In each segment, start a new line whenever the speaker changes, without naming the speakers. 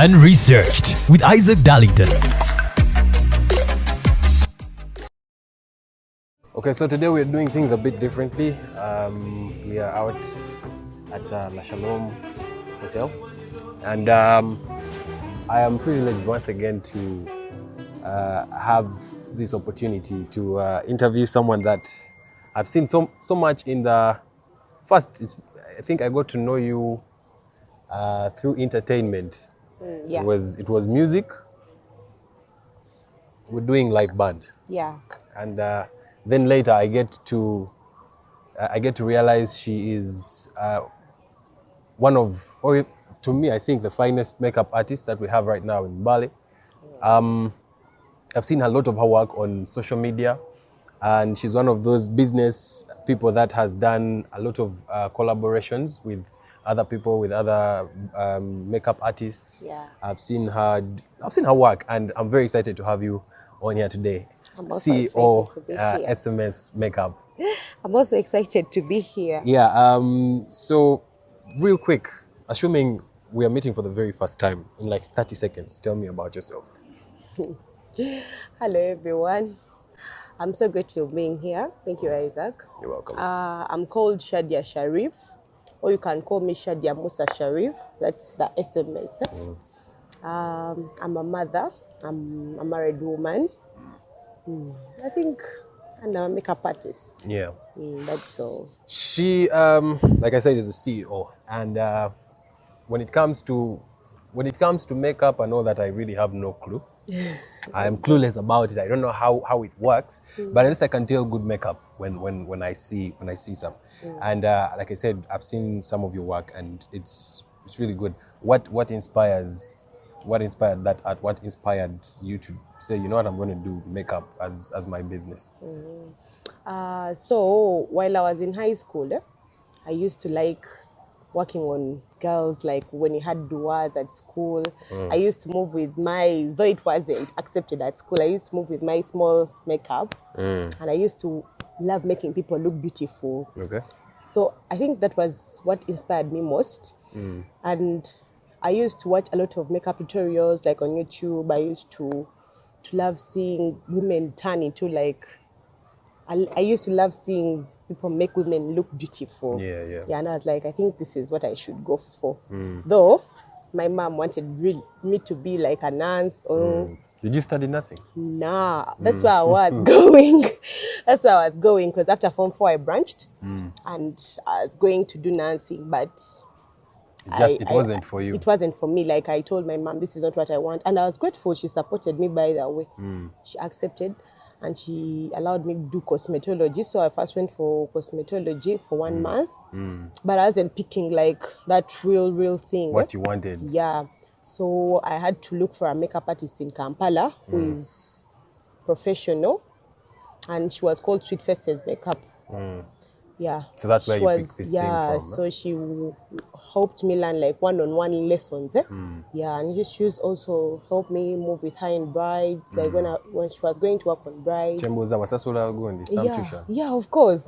Unresearched with Isaac Darlington.
Okay, so today we're doing things a bit differently. We are out at La Shalom Hotel, and I am privileged once again to have this opportunity to interview someone that I've seen so much in the first. I think I got to know you through entertainment.
Yeah.
It was music. We're doing live band.
Yeah.
And then later I get to realize she is one of, or to me, I think the finest makeup artist that we have right now in Bali. I've seen a lot of her work on social media, and she's one of those business people that has done a lot of collaborations with other people, with other makeup artists.
Yeah.
I've seen her work, and I'm very excited to have you on here today.
I'm also
CEO
excited to be here.
SMS Makeup.
I'm also excited to be here.
Yeah. So, real quick, assuming we are meeting for the very first time, in like 30 seconds, tell me about yourself.
Hello, everyone. I'm so grateful being here. Thank you, Isaac.
You're welcome.
I'm called Shadia Sharif, or you can call me Shadia Musa Sharif. That's the SMS. I'm a mother. I'm a married woman. I think, and I'm a makeup artist.
Yeah.
That's all.
She, like I said, is a CEO, and when it comes to makeup and all that, I really have no clue. I am clueless about it. I don't know how it works, but at least I can tell good makeup when I see some. And like I said, I've seen some of your work, and it's really good. What inspired that art? What inspired you to say, you know what, I'm going to do makeup as my business?
So while I was in high school, I used to like working on girls, like when you had duas at school. I used to move with though it wasn't accepted at school, I used to move with my small makeup, and I used to love making people look beautiful.
Okay.
So I think that was what inspired me most. And I used to watch a lot of makeup tutorials, like on YouTube. I used to love seeing women turn into I used to love seeing people make women look beautiful.
Yeah.
Yeah, and I was like, I think this is what I should go for. Though my mom wanted me to be like a nurse or.
Did you study nursing?
Nah, that's where I was going. That's where I was going, because after Form 4 I branched and I was going to do nursing, but
It wasn't for you.
It wasn't for me. Like, I told my mom, this is not what I want. And I was grateful. She supported me, by the way. She accepted, and she allowed me to do cosmetology. So I first went for cosmetology for 1 month. But I wasn't picking like that real thing.
What you wanted.
Yeah. So I had to look for a makeup artist in Kampala who is professional. And she was called Sweet Faces Makeup. Yeah.
So that's where you picked this thing from.
So she helped me learn like one-on-one lessons. Yeah, and she also helped me move with her in brides, like when she was going to work on brides. Yeah, of course.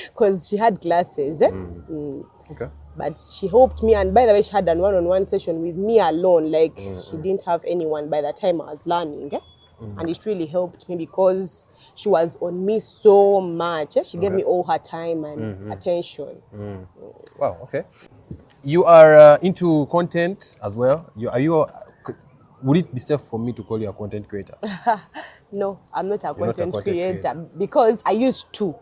Because she had classes.
Okay.
But she helped me, and by the way, she had a one-on-one session with me alone. Like, she didn't have anyone by the time I was learning. And it really helped me because she was on me so much. She gave me all her time and attention.
Wow, okay. You are into content as well. Would it be safe for me to call you a content creator?
No, I'm not a content creator because I used to.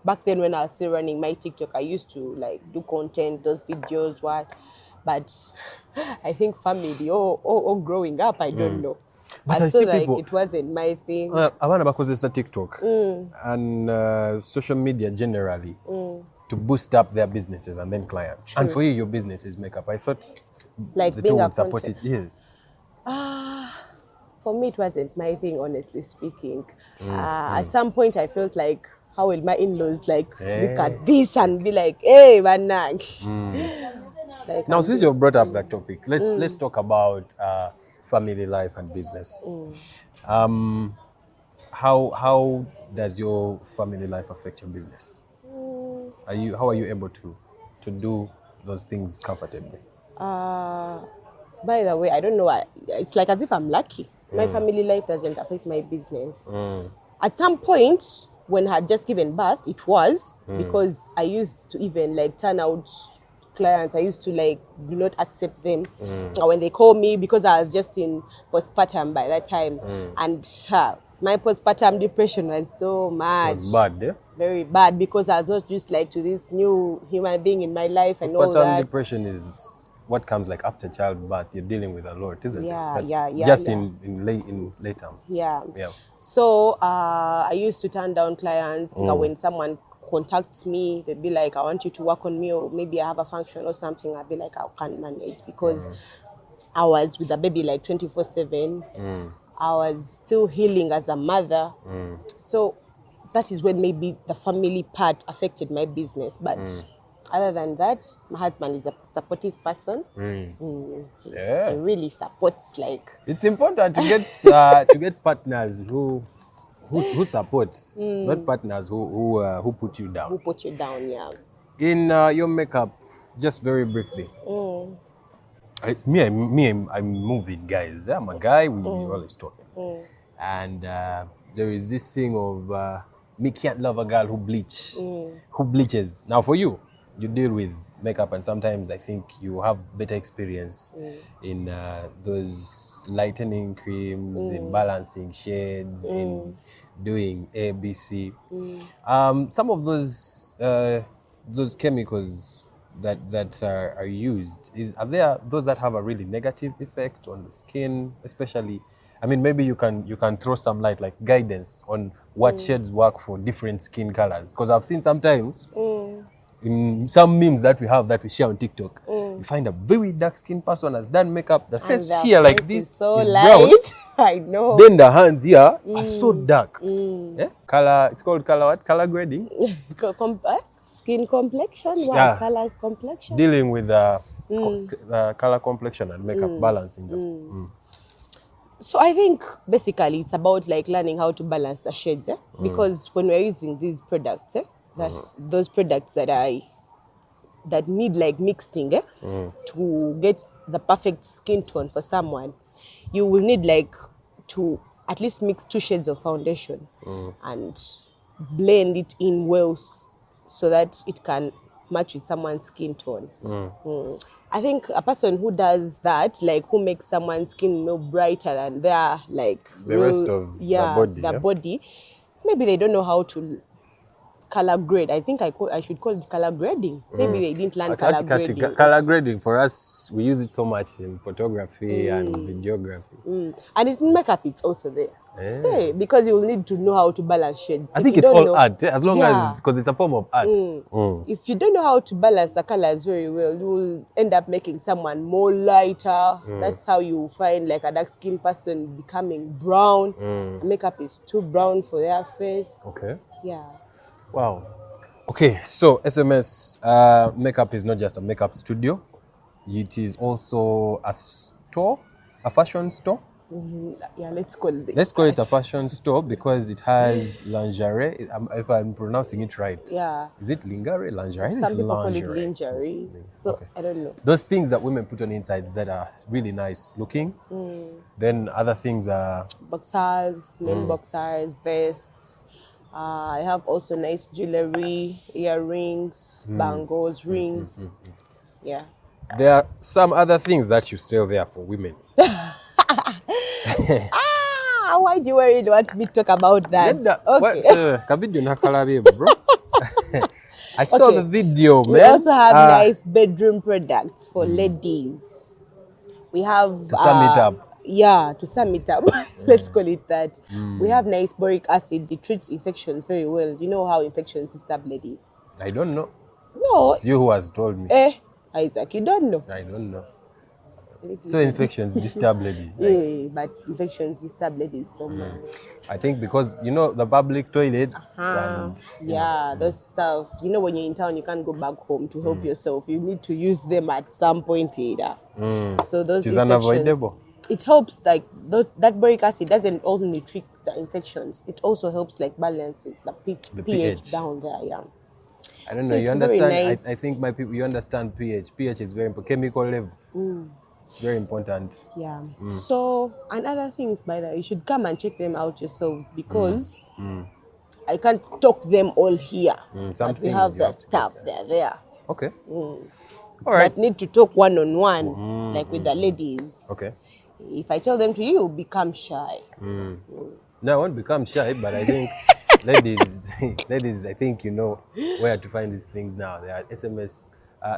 Back then when I was still running my TikTok, I used to like do content, those videos, but I think family or growing up, I don't know.
But
I
I
saw
see
like
people,
it wasn't my thing.
because it's a TikTok and social media generally to boost up their businesses and then clients. True. And for you, your business is makeup. I thought
like
the
being
two
a
would support it. Yes.
For me, it wasn't my thing, honestly speaking. At some point, I felt like, how will my in-laws look at this and be like, hey, manang. Like,
now, since you've brought up that topic, let's talk about family life and business. How does your family life affect your business? How are you able to do those things comfortably?
By the way, I don't know. It's like as if I'm lucky. My family life doesn't affect my business. At some point, when I had just given birth, it was because I used to even like turn out clients. I used to like do not accept them when they call me because I was just in postpartum by that time, and my postpartum depression was so much.
It was bad, yeah?
Very bad, because I was not used like to this new human being in my life and all
Postpartum
that.
depression is what comes like after childbirth. You're dealing with a lot, isn't
Yeah,
it?
yeah,
Just
yeah.
in late term.
Yeah.
Yeah.
So I used to turn down clients. When someone contacts me, they'd be like, I want you to work on me, or maybe I have a function or something. I'd be like, I can't manage, because I was with a baby like 24/7. I was still healing as a mother. So that is when maybe the family part affected my business. But other than that, my husband is a supportive person.
Yeah.
He really supports, like.
It's important to get partners who support, not partners who put you down.
Who put you down, yeah.
In your makeup, just very briefly. I'm moving, guys. I'm a guy. We always talking, and there is this thing of me can't love a girl who bleaches. Now, for you, you deal with makeup, and sometimes I think you have better experience in those lightening creams, in balancing shades, in doing ABC. Some of those chemicals that are used, are there those that have a really negative effect on the skin, especially? I mean, maybe you can throw some light, like guidance on what shades work for different skin colors, because I've seen sometimes in some memes that we share on TikTok, you find a very dark skinned person has done makeup, the face
And the
here like
face
this
is so
is
light.
brown,
I know.
then the hands here are so dark. Yeah? Color, it's called color what? Color grading.
Skin complexion,
Yeah.
color complexion.
Dealing with color complexion and makeup balancing them.
So I think basically it's about like learning how to balance the shades, because when we're using these products, that's those products that need like mixing to get the perfect skin tone for someone, you will need like to at least mix 2 shades of foundation and blend it in well so that it can match with someone's skin tone. I think a person who does that, like who makes someone's skin more brighter than their like
The rest of the body,
maybe they don't know how to color grade. I think I should call it color grading. Maybe they didn't learn color grading.
Color grading, for us, we use it so much in photography and videography.
And in makeup, it's also there. Yeah, because you will need to know how to balance shades.
I think it's all art, as long as, because it's a form of art.
If you don't know how to balance the colors very well, you will end up making someone more lighter. That's how you find like a dark skinned person becoming brown. Makeup is too brown for their face.
Okay.
Yeah.
Wow. Okay, so SMS makeup is not just a makeup studio. It is also a store, a fashion store.
Yeah, let's call it
a fashion store because it has lingerie. If I'm pronouncing it right.
Yeah.
Is it lingerie? Lingerie?
Some people call it lingerie. So okay. I don't know.
Those things that women put on inside that are really nice looking. Then other things are
boxers, men boxers, vests. I have also nice jewelry, earrings, bangles, rings. Yeah.
There are some other things that you sell there for women.
Why do you worry want me to talk about that?
Okay. Bro. I saw the video, man.
We also have nice bedroom products for ladies. We have
to sum it up.
Yeah, to sum it up, let's call it that. We have nice boric acid. It treats infections very well. You know how infections disturb ladies?
I don't know.
No.
It's you who has told me.
Isaac, you don't know.
I don't know. So infections disturb ladies.
Yeah, but infections disturb ladies so much.
I think because, you know, the public toilets and...
those stuff. You know, when you're in town, you can't go back home to help yourself. You need to use them at some point either. So those
is unavoidable.
It helps, like, that boric acid doesn't only treat the infections. It also helps, like, balance the pH down there, yeah.
I don't know, you understand? Nice. I think my people, you understand pH. pH is very important. Chemical level. It's very important.
Yeah. So, and other things, by the way, you should come and check them out yourselves because I can't talk them all here.
Some
But we
things
have
you
the
have to
stuff,
get
they're there.
Okay. All right.
That need to talk one-on-one, like with the ladies.
Okay.
If I tell them to you, you'll become shy.
No, I won't become shy, but I think ladies, ladies, I think you know where to find these things now. There are SMS.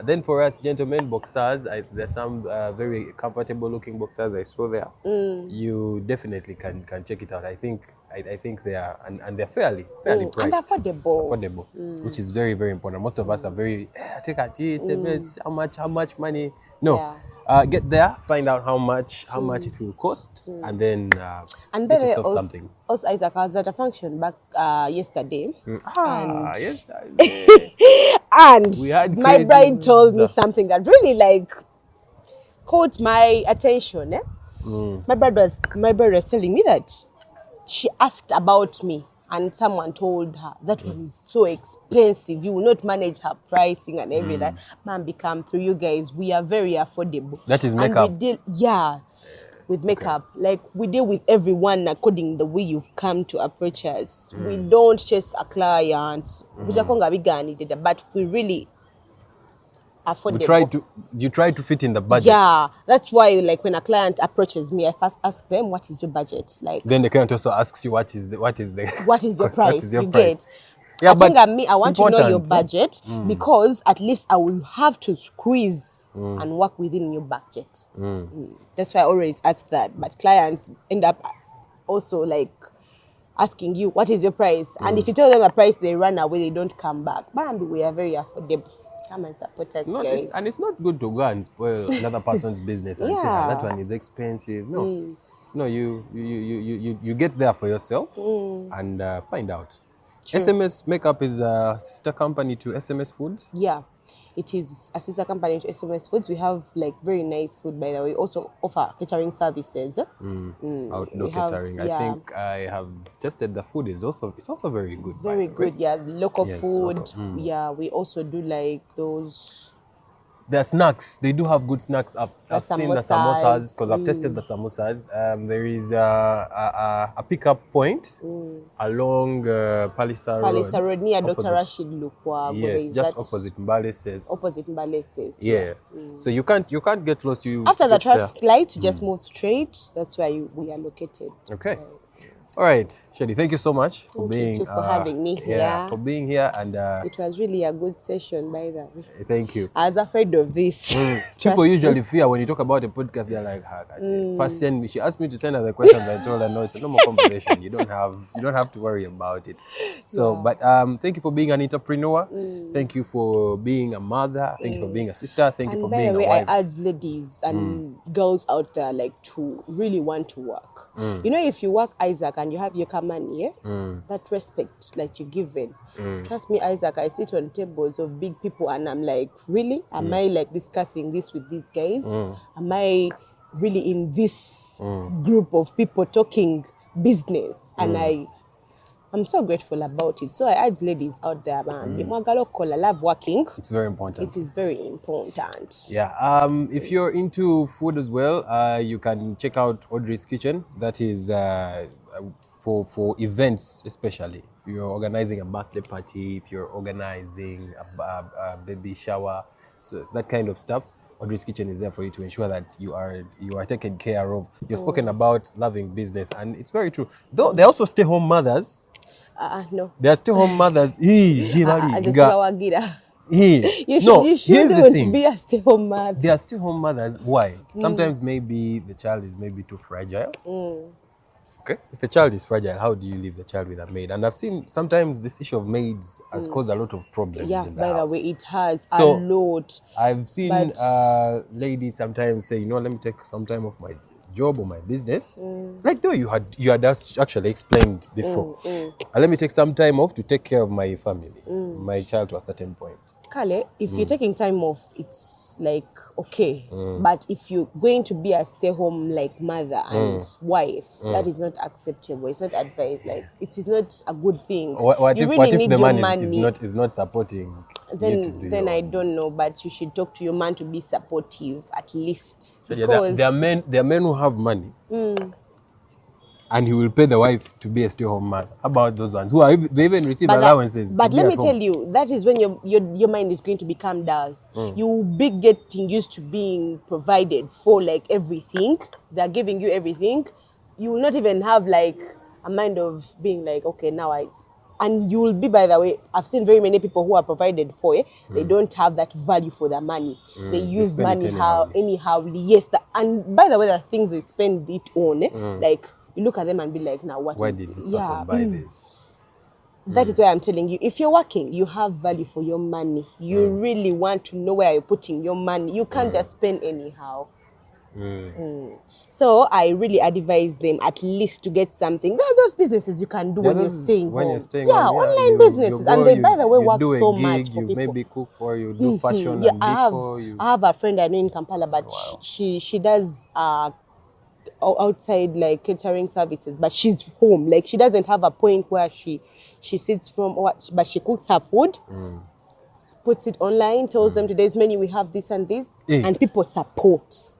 Then for us gentlemen, boxers, there's some very comfortable looking boxers I saw there. You definitely can check it out. I think they are and they're fairly priced.
And affordable.
Which is very, very important. Most of us are very take a SMS, how much money? No.
Yeah.
Get there, find out how much it will cost, and then
And
get
by the way,
yourself something.
also, Isaac, I was at a function back yesterday.
Yes.
And
We had
my
crazy
bride told me
stuff.
something that really like caught my attention. My bride was telling me that she asked about me and someone told her that one is so expensive. You will not manage her pricing and everything. Man, become through you guys. We are very affordable.
That is
And
makeup.
we deal, with makeup. Like we deal with everyone according the way you've come to approach us. We don't chase a client. But we really affordable.
You try to fit in the budget.
Yeah, that's why like when a client approaches me, I first ask them, what is your budget? Like
Then the client also asks you what is your
what is your
what is
price?
your
You
price?
get.
Yeah,
I think
but
I want to know your
important, huh?
budget because at least I will have to squeeze and work within your budget. That's why I always ask that. But clients end up also like asking you, what is your price? And if you tell them a price, they run away, they don't come back. Bambi, we are very affordable. Come and support us, guys.
And it's not good to go and spoil another person's business and say that one is expensive. No, you get there for yourself and find out.
True.
SMS Makeup is a sister company to SMS Foods.
Yeah, it is a sister company to SMS Foods. We have like very nice food, by the way. We also offer catering services.
Outdoor
We have-
catering.
yeah.
I think I have tested the food. It's also very good. by
Very
the way.
good, yeah. Local
Yes,
food.
local.
Yeah, we also do like those.
Their snacks, they do have good snacks. I've seen the samosas because I've tested the samosas. There is a pickup point along Palisa
Road near Dr.
opposite-
Rashid Lukwa.
Yes, just opposite Mbaleses.
Opposite Mbaleses.
Yeah. So you can't get lost. You
After the
get there.
traffic light, you just move straight. That's where we are located.
Okay. All right, Shadi, thank you so much for
Thank you
being
too for having me here.
for being here and
It was really a good session, by the way.
thank you.
I was afraid of this.
People usually fear when you talk about a podcast. They're like, first send me. She asked me to send her the questions. I told her no, it's a normal conversation. You don't have to worry about it. So, but thank you for being an entrepreneur. Thank you for being a mother. Thank you for being a sister. Thank you
And
for
by
being
the way,
a wife.
I urge ladies and girls out there like to really want to work. You know, if you work, Isaac, and you have your money, that respect like you given. Trust me, Isaac, I sit on tables of big people and I'm like, really? Am I like discussing this with these guys? Am I really in this group of people talking business? And I'm so grateful about it. So I urge ladies out there, man, I love working.
It's very important.
It is very important.
Yeah. If you're into food as well, you can check out Audrey's Kitchen. That is for events, especially. If you're organizing a birthday party, if you're organizing a baby shower, so it's that kind of stuff. Audrey's Kitchen is there for you to ensure that you are taken care of. You've spoken about loving business, and it's very true. Though they're also stay-home mothers.
No.
They're stay-home mothers.
You
Here's
shouldn't be a stay-home mother.
They are stay-home mothers. Why? Sometimes maybe the child is maybe too fragile. Okay. If the child is fragile, how do you leave the child with a maid? And I've seen sometimes this issue of maids has caused a lot of problems.
Yeah,
in the
by the
house.
way, it has
So,
a lot.
I've seen
But-
ladies sometimes say, let me take some time off my job or my business. Like though you had actually explained before. Let me take some time off to take care of my family, my child to a certain point.
Kale, if you're taking time off, it's like okay. But if you're going to be a stay-home like mother and wife, that is not acceptable. It's not advised. Like it is not a good thing.
What
You
if
really need
the
your
man
money.
is not supporting you to do
Then
your
I
own?
don't know, but you should talk to your man to be supportive at least.
So, yeah,
Because
there are men who have money, and he will pay the wife to be a stay-home man. How about those ones who are they even receive allowances?
But
to be
let
at
me
home?
tell you, that is when your mind is going to become dull. You will be getting used to being provided for, like everything. They're giving you everything. You will not even have like a mind of being like, okay, now and you will be, by the way, I've seen very many people who are provided for. They don't have that value for their money. They use
spend it
money
anyhow.
Yes, and by the way, the things they spend it on, like you look at them and be like, now what
Why
is
did this
yeah,
person buy this?
that is why I'm telling you, if you're working, you have value for your money. You really want to know where you're putting your money. You can't just spend anyhow. So I really advise them at least to get something. There are those businesses you can do when you're staying home. Online businesses, and they, by the way, work
do a
so
gig,
much for
you
people.
maybe cook, or you do fashion
Yeah,
and decor.
I have a friend I know in Kampala, but
Wow.
she does outside like catering services, but she's home. Like she doesn't have a point where she sits from what, but she cooks her food, puts it online, tells them today's menu we have this and this, and people support.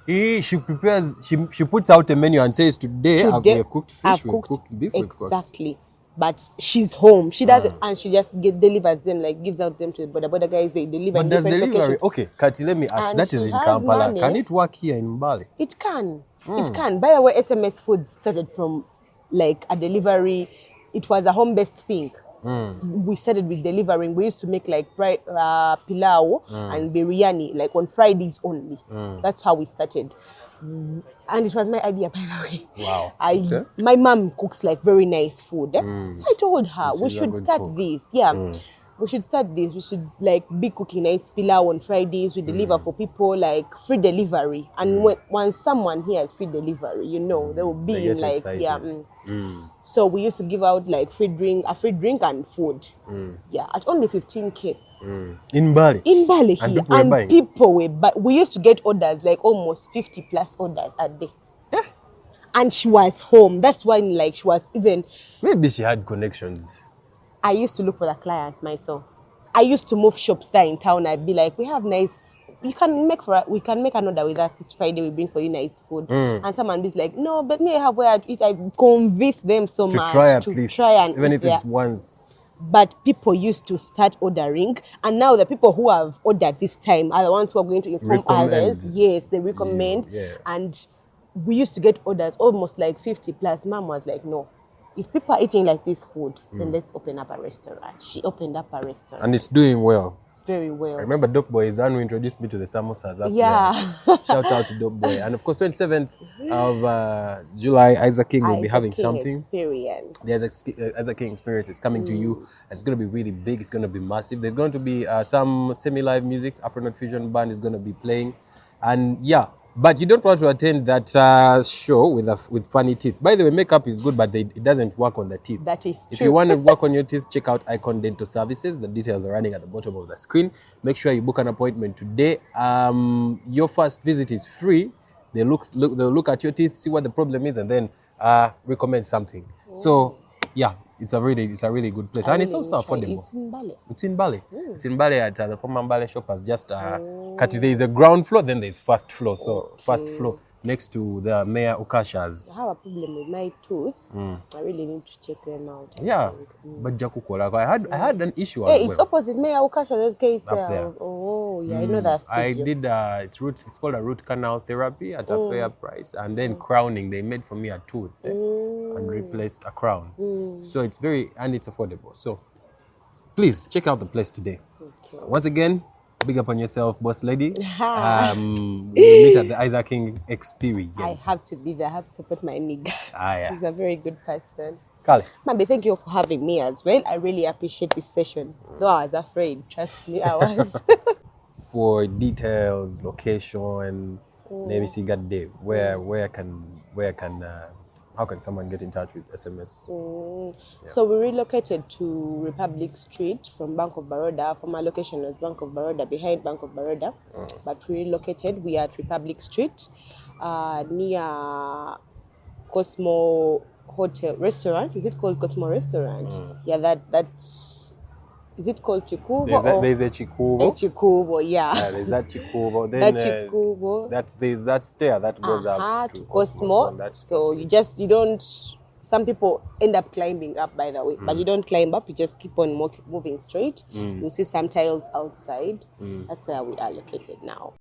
She prepares. She puts out a menu and says, "Today we have cooked fish, we've cooked beef,
exactly." But she's home. She does it, and she just delivers them, like gives out them to the border guys. They deliver in different locations.
Okay, Kati, let me ask.
And
that is
she
in
has
Kampala.
money.
Can it work here in Mbale?
It can. It can. By the way, SMS food started from like a delivery. It was a home-based thing. We started with delivering. We used to make like pilau and biryani like on Fridays only. That's how we started. And it was my idea, by the way.
Wow.
My mom cooks like very nice food. So I told her we should start this. Yeah. We should start this. We should like be cooking nice pilau on Fridays. We deliver for people, like free delivery. And once someone hears free delivery, you know, they will be in like
excited.
So we used to give out like a free drink and food. Yeah, at only 15K.
In Bali.
In Bali here.
And
people were buying. We used to get orders like almost 50 plus orders a day. And she was home. That's why like she was even.
Maybe she had connections.
I used to look for the clients myself. I used to move shops there in town. I'd be like, we can make an order with us this Friday. We bring for you nice food. And someone be like, no, but me I have where to eat. I convince them so much to try and
even
eat
if
there.
it's once.
But people used to start ordering, and now the people who have ordered this time are the ones who are going to inform others. Yes, they recommend. And we used to get orders almost like 50 plus. Mom was like, no. If people are eating like this food, then let's open up a restaurant. She opened up a restaurant.
And it's doing well.
Very well.
I remember Dope Boy is the one who introduced me to the samosas. Shout out to Dope Boy. And of course, 27th of July, Isaac King will be having something.
Experience.
The Isaac King experience is coming to you. It's going to be really big. It's going to be massive. There's going to be some semi-live music. Afronaut Fusion Band is going to be playing. And yeah. But you don't want to attend that show with funny teeth. By the way, makeup is good, but it doesn't work on the teeth.
That is true.
If you want to work on your teeth, check out Icon Dental Services. The details are running at the bottom of the screen. Make sure you book an appointment today. Your first visit is free. They'll look at your teeth, see what the problem is, and then recommend something. So yeah, it's a really good place, and it's also affordable.
It's in Bali.
It's in Bali. It's in Bali at the former Bali Shoppers. Just there is a ground floor, then there's first floor. So first floor next to the Mayor Ukasha's.
I have a problem with my tooth. I really need to check them out.
But Jakukola, I had an issue.
It's opposite Mayor Ukasha's case.
Up there.
Oh yeah, I know that studio.
I did it's called a root canal therapy at a fair price, and then crowning. They made for me a tooth and replaced a crown. So it's it's affordable. So please check out the place today.
Okay.
Once again, big up on yourself, boss lady. We'll meet at the Isaac King experience.
I have to be there. I have to support my nigga.
Yeah.
He's a very good person.
Kale.
Mambi, thank you for having me as well. I really appreciate this session. Though I was afraid, trust me, I was.
For details, location, maybe see God Dave. Where can how can someone get in touch with SMS?
So we relocated to Republic Street from Bank of Baroda. Former location was Bank of Baroda, behind Bank of Baroda. But we relocated. We are at Republic Street, near Cosmo Hotel Restaurant. Is it called Cosmo Restaurant? Yeah, that's. Is it called Chikubo?
There's a Chikubo.
Chikubo, yeah.
There's that Chikubo. Then
That Chikubo.
there's that stair that goes up to
Cosmo. So you don't. Some people end up climbing up, by the way, but you don't climb up. You just keep on moving straight. You see some tiles outside. That's where we are located now.